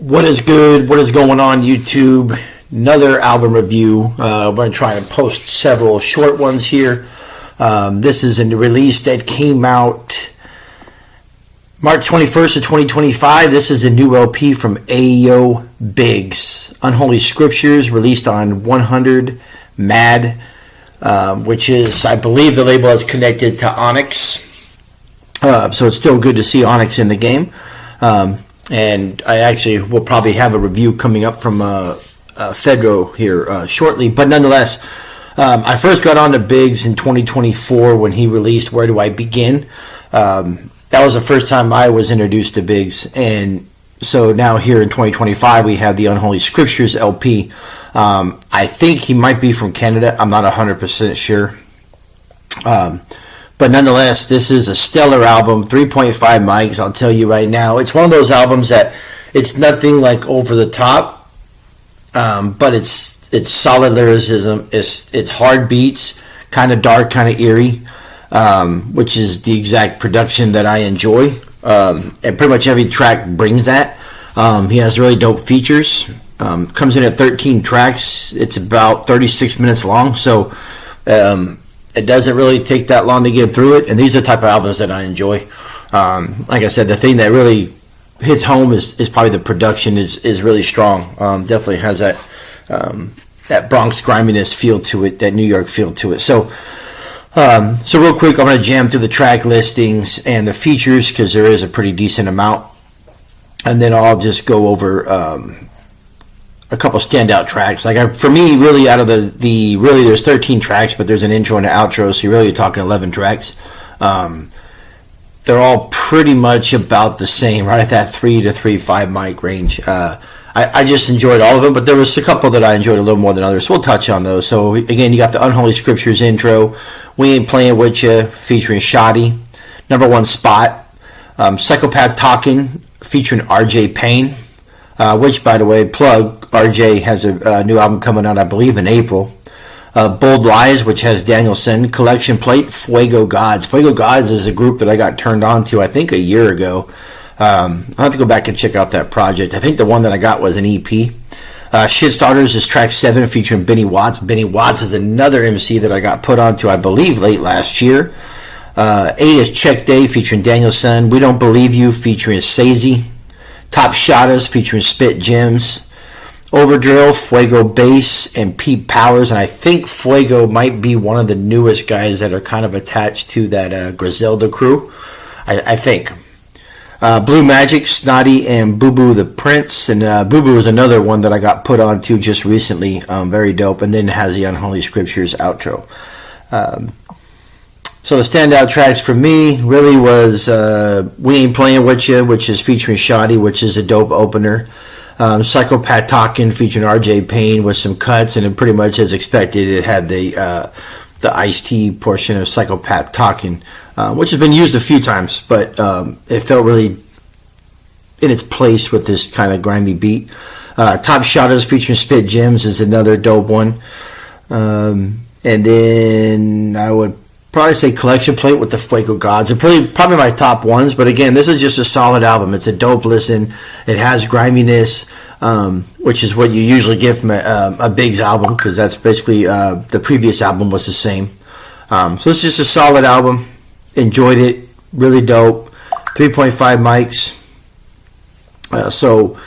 What is good? What is going on, YouTube? Another album review. We're going to try and post several short ones here. This is a release that came out March 21st of 2025. This is a new LP from Ayoo Bigz. Unholy Scriptures, released on 100 Mad, which is, I believe, the label is connected to Onyx. So it's still good to see Onyx in the game. And I actually will probably have a review coming up from Fedro here shortly. But nonetheless, I first got on to Bigz in 2024 when he released Where Do I Begin? That was the first time I was introduced to Bigz. And so now here in 2025, we have the Unholy Scriptures LP. I think he might be from Canada. I'm not 100% sure. But nonetheless, this is a stellar album, 3.5 mics, I'll tell you right now. It's one of those albums that it's nothing like over the top, but it's solid lyricism, it's hard beats, kind of dark, kind of eerie, which is the exact production that I enjoy. And pretty much every track brings that. He has really dope features. Comes in at 13 tracks. It's about 36 minutes long, so it doesn't really take that long to get through it, and these are the type of albums that I enjoy. Like I said, the thing that really hits home is probably the production is really strong. Definitely has that Bronx griminess feel to it, that New York feel to it. So real quick, I'm going to jam through the track listings and the features because there is a pretty decent amount, and then I'll just go over a couple standout tracks. Like for me, really out of the really there's 13 tracks, but there's an intro and an outro, so you're really talking 11 tracks. They're all pretty much about the same, right at that 3 to 3.5 mic range. I just enjoyed all of them, but there was a couple that I enjoyed a little more than others, so we'll touch on those. So again, you got the Unholy Scriptures intro, We Ain't Playing With Ya, featuring Shoddy, Number One Spot, Psychopath Talking, featuring RJ Payne, which, by the way, plug, RJ has a new album coming out, I believe, in April. Bold Lies, which has Danielson. Collection Plate, Fuego Gods. Fuego Gods is a group that I got turned on to, I think, a year ago. I'll have to go back and check out that project. I think the one that I got was an EP. Shit Starters is track 7, featuring Benny Watts. Benny Watts is another MC that I got put onto, I believe, late last year. 8 is Check Day, featuring Danielson. We Don't Believe You, featuring Sazy. Top Shotters, featuring Spit Gems. Overdrill, Fuego Bass, and Pete Powers. And I think Fuego might be one of the newest guys that are kind of attached to that Griselda crew. I think. Blue Magic, Snotty, and Boo Boo the Prince. And Boo Boo is another one that I got put onto just recently. Very dope. And then it has the Unholy Scriptures outro. So the standout tracks for me really was We Ain't Playing With Ya, which is featuring Shoddy, which is a dope opener. Psychopath Talking, featuring RJ Payne, with some cuts, and it pretty much as expected, it had the Ice-T portion of Psychopath Talking, which has been used a few times, but it felt really in its place with this kind of grimy beat. Top Shotters, featuring Spit Gems, is another dope one. And then I would probably say Collection Plate with the Fuego Gods. And probably my top ones, but again, this is just a solid album. It's a dope listen. It has griminess, which is what you usually get from a Bigz album, because that's basically the previous album was the same. So it's just a solid album. Enjoyed it. Really dope. 3.5 mics. So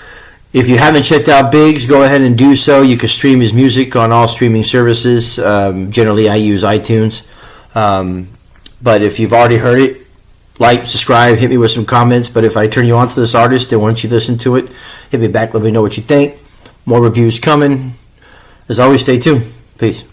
if you haven't checked out Bigz, go ahead and do so. You can stream his music on all streaming services. Generally, I use iTunes. But if you've already heard it, like, subscribe, hit me with some comments. But if I turn you on to this artist and once you listen to it, hit me back, let me know what you think. More reviews coming. As always, stay tuned. Peace.